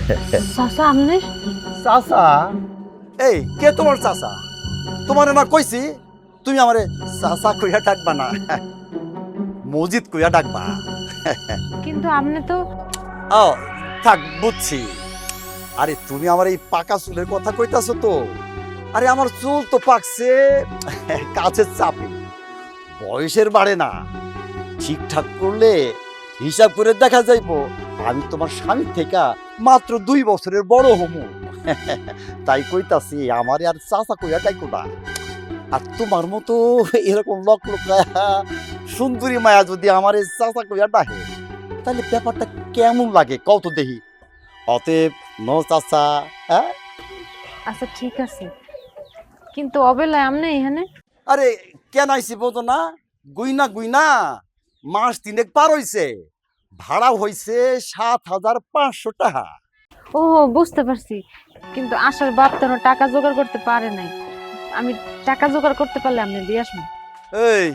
চাচা আপনি চাচা? এই কে তোমার চাচা? তোমার না কইছি তুমি আমারে চাচা কইয়া ডাকবা না, মজিদ কইয়া ডাকবা। কিন্তু আপনি তো ও থাক, বুঝছি। আরে তুমি আমার এই পাকা চুলের কথা কইতাছো তো? আরে আমার চুল তো পাকছে কাছের চাপে, বয়সের বাড়ে না। ঠিকঠাক করলে হিসাব করে দেখা যাইবো আমি তোমার স্বামীর থেকে মাত্র 2 বছরের বড় হমু। তাই কইতাছি আমারে আর চাচা কইয়া ডাইকো না। আর তোমার মতো এরকম লক লক সুন্দরী মায়া যদি আমারে চাচা কইয়া ডাকে, তাহলে ব্যাপারটা কেমন লাগে কও তো দেখি। অতএব নো চাচা। হ্যাঁ, আচ্ছা ঠিক আছে, কিন্তু অবেলায় আপনি এখানে? আরে কেন আইছি বোঝো না? গুইনা গুইনা মাস 3 পার হইছে, ভাড়া হইছে 7,500 টাকা। ও বুঝতে পারছি, কিন্তু আসার বাপ তো টাকা জোগাড় করতে পারে নাই। আমি টাকা জোগাড় করতে পারলে আপনি দিয়ে আসবো। এই